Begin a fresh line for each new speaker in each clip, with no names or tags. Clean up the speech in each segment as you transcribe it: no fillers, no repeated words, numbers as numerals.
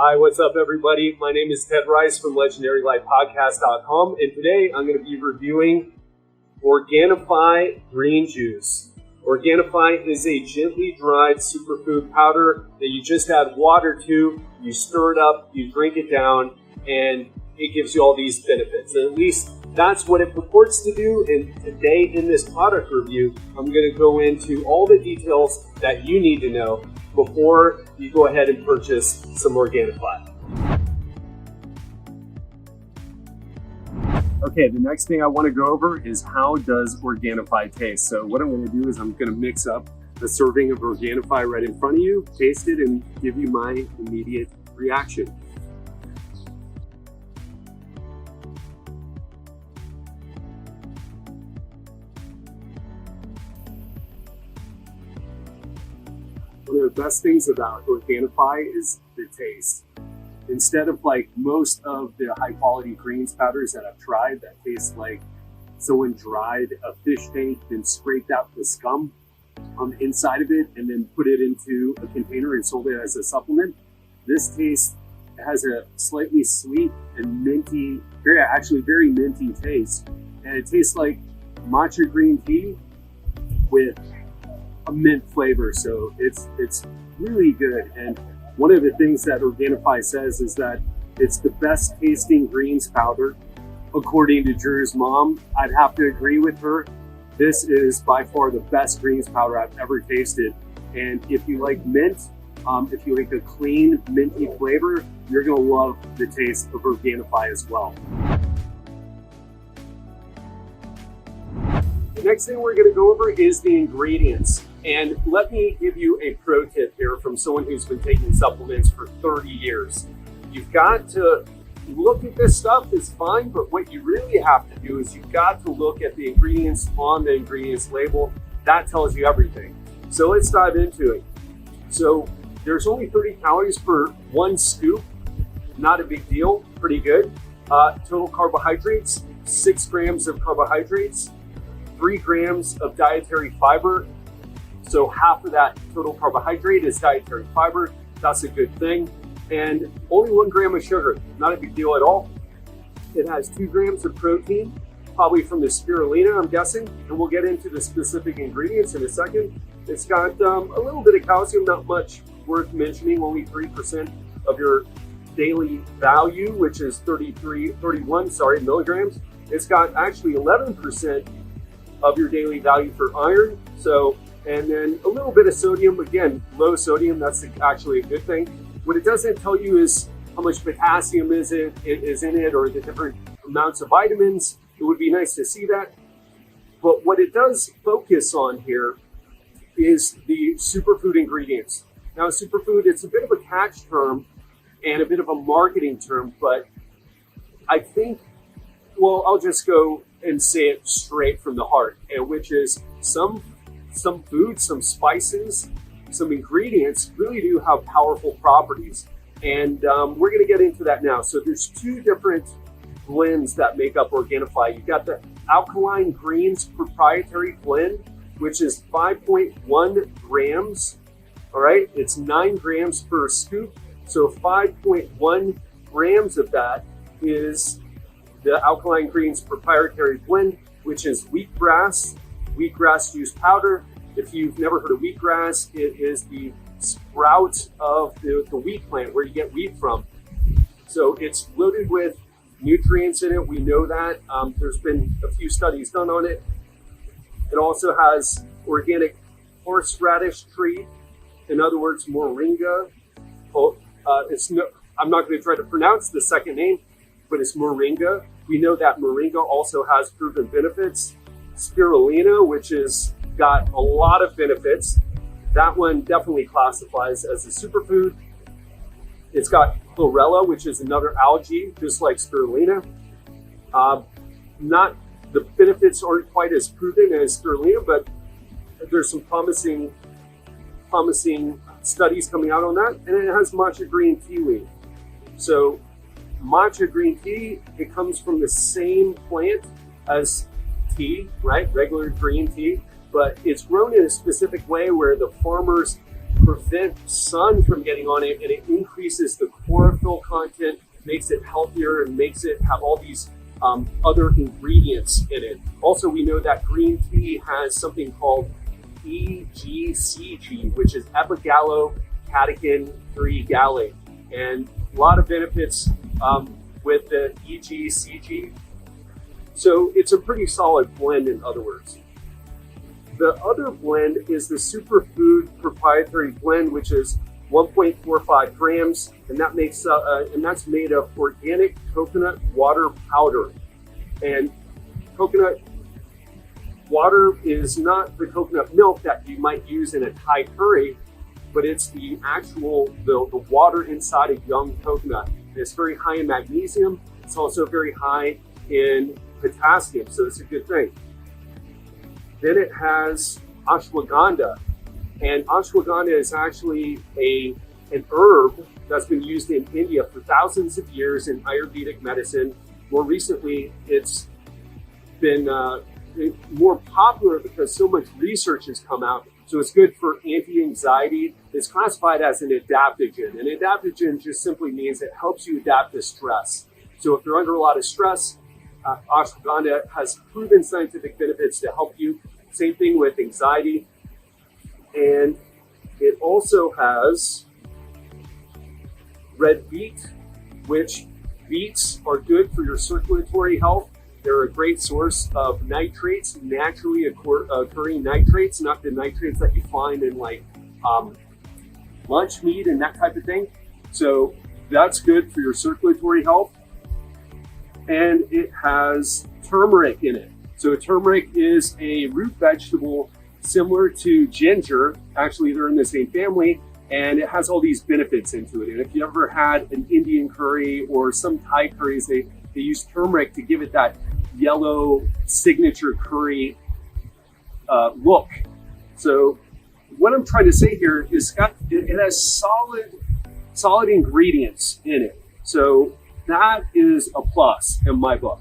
Hi, what's up, everybody? My name is Ted Rice from LegendaryLifePodcast.com, and today I'm going to be reviewing Organifi Green Juice. Organifi is a gently dried superfood powder that you just add water to, you stir it up, you drink it down, and it gives you all these benefits. And at least that's what it purports to do. And today in this product review, I'm going to go into all the details that you need to know before you go ahead and purchase some Organifi. Okay, the next thing I want to go over is how does Organifi taste? So what I'm going to do is I'm going to mix up a serving of Organifi right in front of you, taste it, and give you my immediate reaction. One of the best things about Organifi is the taste. Instead of like most of the high quality greens powders that I've tried that taste like someone dried a fish tank and scraped out the scum on the inside of it and then put it into a container and sold it as a supplement, this taste has a slightly sweet and minty, very minty taste. And it tastes like matcha green tea with a mint flavor, so it's really good. And one of the things that Organifi says is that it's the best tasting greens powder. According to Drew's mom, I'd have to agree with her. This is by far the best greens powder I've ever tasted. And if you like mint, if you like a clean minty flavor, you're gonna love the taste of Organifi as well. The next thing we're gonna go over is the ingredients. And let me give you a pro tip here from someone who's been taking supplements for 30 years. You've got to look at this stuff is fine, but what you really have to do is you've got to look at the ingredients on the ingredients label. That tells you everything. So let's dive into it. So there's only 30 calories per one scoop. Not a big deal, pretty good. Total carbohydrates, 6 grams of carbohydrates, 3 grams of dietary fiber. So half of that total carbohydrate is dietary fiber. That's a good thing. And only 1 gram of sugar, not a big deal at all. It has 2 grams of protein, probably from the spirulina, I'm guessing. And we'll get into the specific ingredients in a second. It's got a little bit of calcium, not much worth mentioning, only 3% of your daily value, which is 31 milligrams. It's got actually 11% of your daily value for iron. And then a little bit of sodium, again, low sodium, that's actually a good thing. What it doesn't tell you is how much potassium is in it or the different amounts of vitamins. It would be nice to see that. But what it does focus on here is the superfood ingredients. Now, superfood, it's a bit of a catch term and a bit of a marketing term, but I think, well, I'll just go and say it straight from the heart, and which is some foods, some spices, some ingredients really do have powerful properties. And we're going to get into that now. So there's 2 different blends that make up Organifi. You've got the Alkaline Greens proprietary blend, which is 5.1 grams. All right, it's 9 grams per scoop. So 5.1 grams of that is the Alkaline Greens proprietary blend, which is wheatgrass juice powder. If you've never heard of wheatgrass, it is the sprout of the wheat plant where you get wheat from. So it's loaded with nutrients in it. We know that. There's been a few studies done on it. It also has organic horseradish tree, in other words, moringa. I'm not going to try to pronounce the second name, but it's moringa. We know that moringa also has proven benefits. Spirulina, which has got a lot of benefits. That one definitely classifies as a superfood. It's got chlorella, which is another algae, just like spirulina. Not the benefits aren't quite as proven as spirulina, but there's some promising studies coming out on that. And it has matcha green tea leaf. So matcha green tea, it comes from the same plant as tea, right? Regular green tea, but it's grown in a specific way where the farmers prevent sun from getting on it, and it increases the chlorophyll content, makes it healthier, and makes it have all these other ingredients in it. Also, we know that green tea has something called EGCG, which is epigallocatechin 3 gallate, and a lot of benefits with the EGCG. So it's a pretty solid blend, in other words. The other blend is the Superfood proprietary blend, which is 1.45 grams, and that makes and that's made of organic coconut water powder. And coconut water is not the coconut milk that you might use in a Thai curry, but it's the actual the water inside a young coconut. And it's very high in magnesium. It's also very high in potassium, so it's a good thing. Then it has ashwagandha, and ashwagandha is actually an herb that's been used in India for thousands of years in Ayurvedic medicine. More recently, it's been more popular because so much research has come out. So it's good for anti-anxiety. It's classified as an adaptogen. An adaptogen just simply means it helps you adapt to stress. So if you're under a lot of stress, ashwagandha has proven scientific benefits to help you. Same thing with anxiety. And it also has red beet, which beets are good for your circulatory health. They're a great source of nitrates, naturally occurring nitrates, not the nitrates that you find in like lunch meat and that type of thing. So that's good for your circulatory health. And it has turmeric in it. So turmeric is a root vegetable similar to ginger. Actually, they're in the same family, and it has all these benefits into it. And if you ever had an Indian curry or some Thai curries, they use turmeric to give it that yellow signature curry look. So what I'm trying to say here is it has solid ingredients in it. So that is a plus in my book.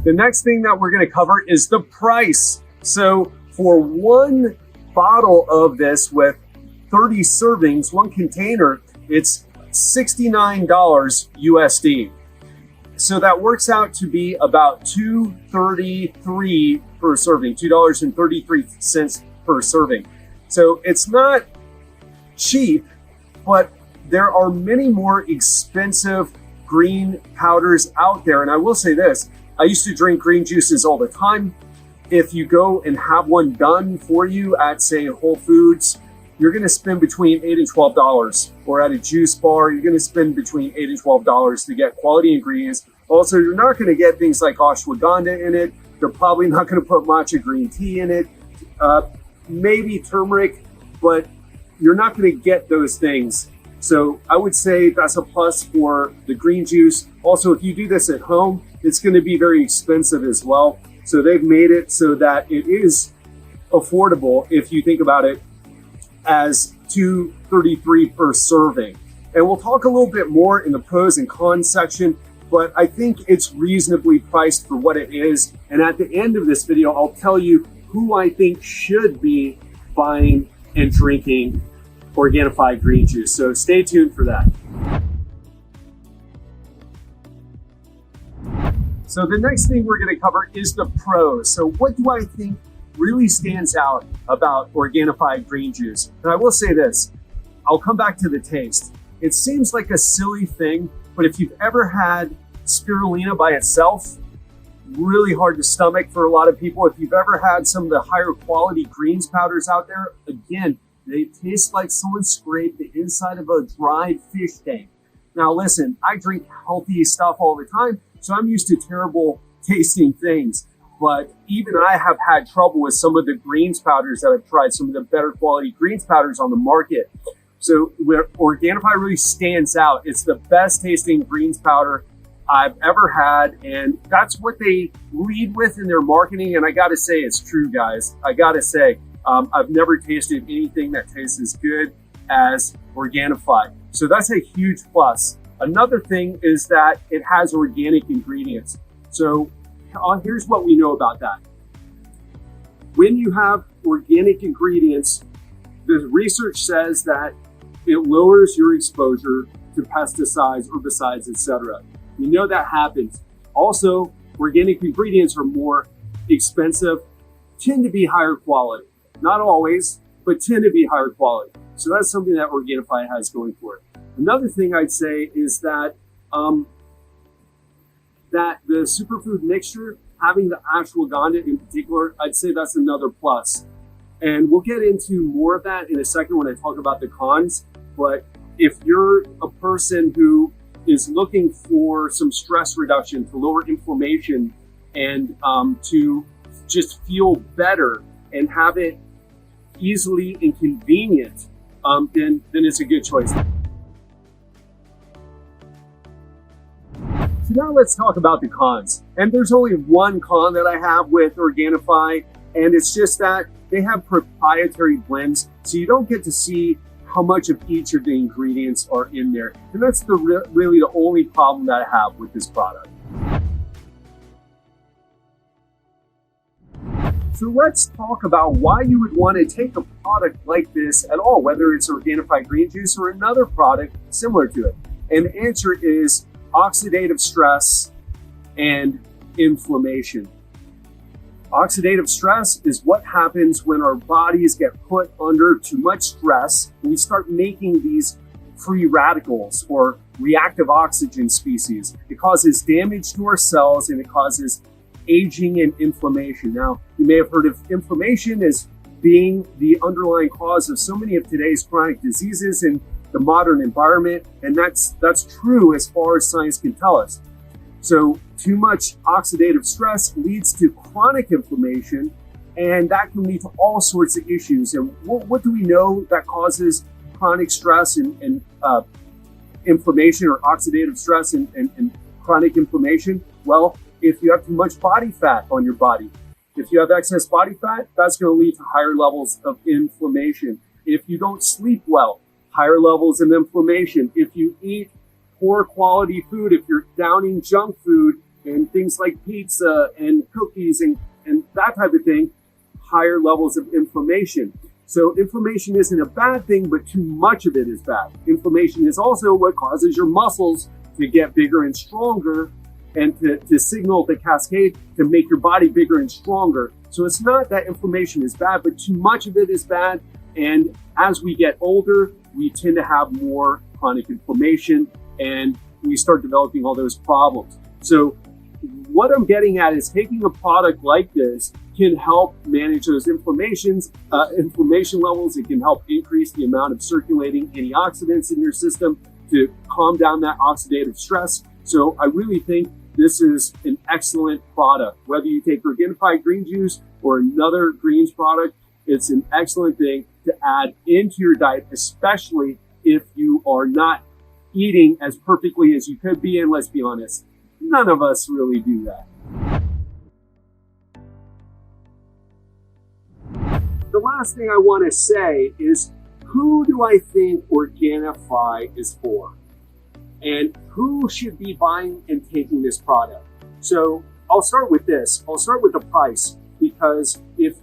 The next thing that we're going to cover is the price. So for one bottle of this with 30 servings, one container, it's $69 USD. So that works out to be about $2.33 per serving, $2.33 per serving. So it's not cheap, but there are many more expensive green powders out there. And I will say this, I used to drink green juices all the time. If you go and have one done for you at, say, Whole Foods, you're going to spend between $8 and $12. Or at a juice bar, you're going to spend between $8 and $12 to get quality ingredients. Also, you're not going to get things like ashwagandha in it. They're probably not going to put matcha green tea in it. Maybe turmeric, but you're not going to get those things. So I would say that's a plus for the green juice. Also, if you do this at home, it's going to be very expensive as well. So they've made it so that it is affordable if you think about it as $2.33 per serving. And we'll talk a little bit more in the pros and cons section, but I think it's reasonably priced for what it is. And at the end of this video, I'll tell you who I think should be buying and drinking Organifi Green Juice. So stay tuned for that. So the next thing we're going to cover is the pros. So what do I think really stands out about Organifi Green Juice? And I will say this, I'll come back to the taste. It seems like a silly thing, but if you've ever had spirulina by itself, really hard to stomach for a lot of people. If you've ever had some of the higher quality greens powders out there, again, they taste like someone scraped the inside of a dried fish tank. Now listen, I drink healthy stuff all the time, so I'm used to terrible tasting things. But even I have had trouble with some of the greens powders that I've tried, some of the better quality greens powders on the market. So where Organifi really stands out, it's the best tasting greens powder I've ever had. And that's what they lead with in their marketing. And I got to say, it's true, guys. I got to say, I've never tasted anything that tastes as good as Organifi. So that's a huge plus. Another thing is that it has organic ingredients. So here's what we know about that. When you have organic ingredients, the research says that it lowers your exposure to pesticides, herbicides, etc. We know that happens. Also, organic ingredients are more expensive, tend to be higher quality. Not always, but tend to be higher quality. So that's something that Organifi has going for it. Another thing I'd say is that that the superfood mixture, having the ashwagandha in particular, I'd say that's another plus. And we'll get into more of that in a second when I talk about the cons. But if you're a person who is looking for some stress reduction, to lower inflammation, and to just feel better and have it easily and convenient, then it's a good choice. So now let's talk about the cons. And there's only one con that I have with Organifi, and it's just that they have proprietary blends, so you don't get to see how much of each of the ingredients are in there. And that's really the only problem that I have with this product. So let's talk about why you would want to take a product like this at all, whether it's Organifi Green Juice or another product similar to it. And the answer is oxidative stress and inflammation. Oxidative stress is what happens when our bodies get put under too much stress and we start making these free radicals or reactive oxygen species. It causes damage to our cells and it causes aging and inflammation. Now, you may have heard of inflammation as being the underlying cause of so many of today's chronic diseases in the modern environment, and that's true as far as science can tell us. So too much oxidative stress leads to chronic inflammation, and that can lead to all sorts of issues. And what do we know that causes chronic stress and inflammation, or oxidative stress and chronic inflammation? Well, if you have too much body fat on your body, if you have excess body fat, that's going to lead to higher levels of inflammation. If you don't sleep well, higher levels of inflammation. If you eat poor quality food, if you're downing junk food and things like pizza and cookies and that type of thing, higher levels of inflammation. So inflammation isn't a bad thing, but too much of it is bad. Inflammation is also what causes your muscles to get bigger and stronger, and to signal the cascade to make your body bigger and stronger. So it's not that inflammation is bad, but too much of it is bad. And as we get older, we tend to have more chronic inflammation and we start developing all those problems. So what I'm getting at is taking a product like this can help manage those inflammation levels. It can help increase the amount of circulating antioxidants in your system to calm down that oxidative stress. So I really think this is an excellent product. Whether you take Organifi Green Juice or another greens product, it's an excellent thing to add into your diet, especially if you are not eating as perfectly as you could be. And let's be honest, none of us really do that. The last thing I want to say is, who do I think Organifi is for? And who should be buying and taking this product? So I'll start with this. I'll start with the price, because if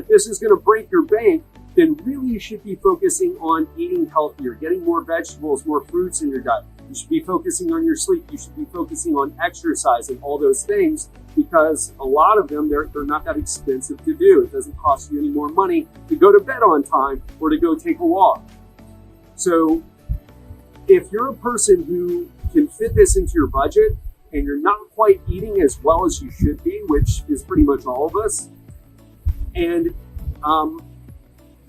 this is going to break your bank, then really you should be focusing on eating healthier, getting more vegetables, more fruits in your diet. You should be focusing on your sleep. You should be focusing on exercise and all those things, because a lot of them, they're not that expensive to do. It doesn't cost you any more money to go to bed on time or to go take a walk. So if you're a person who can fit this into your budget and you're not quite eating as well as you should be, which is pretty much all of us, and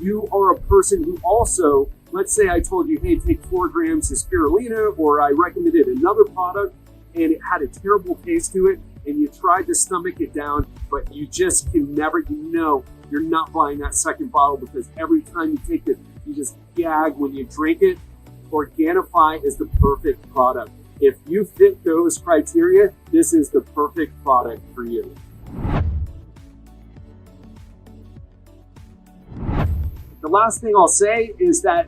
you are a person who also, let's say I told you, hey, take 4 grams of spirulina, or I recommended another product and it had a terrible taste to it, and you tried to stomach it down, but you just can never, you're not buying that second bottle because every time you take it, you just gag when you drink it. Organifi is the perfect product. If you fit those criteria, this is the perfect product for you. The last thing I'll say is that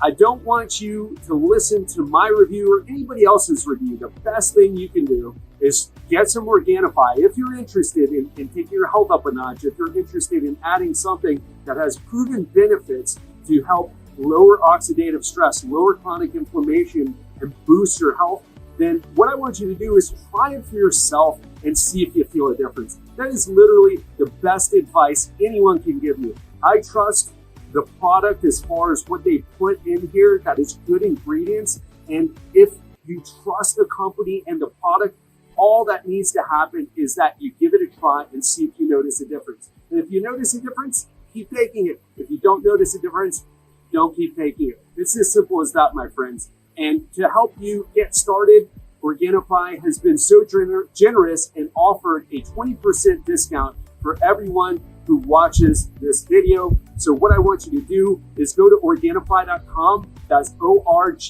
I don't want you to listen to my review or anybody else's review. The best thing you can do is get some Organifi. If you're interested in taking your health up a notch, if you're interested in adding something that has proven benefits to help lower oxidative stress, lower chronic inflammation, and boost your health, then what I want you to do is try it for yourself and see if you feel a difference. That is literally the best advice anyone can give you. I trust the product as far as what they put in here, that is good ingredients. And if you trust the company and the product, all that needs to happen is that you give it a try and see if you notice a difference. And if you notice a difference, keep taking it. If you don't notice a difference, don't keep taking it. It's as simple as that, my friends. And to help you get started, Organifi has been so generous and offered a 20% discount for everyone who watches this video. So what I want you to do is go to Organifi.com, that's Organifi.com,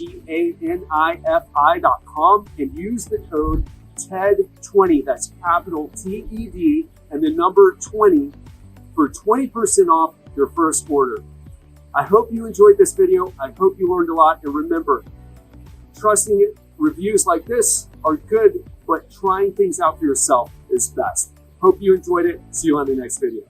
and use the code TED20, that's capital TED, and the number 20 for 20% off your first order. I hope you enjoyed this video. I hope you learned a lot. And remember, trusting it, reviews like this are good, but trying things out for yourself is best. Hope you enjoyed it. See you on the next video.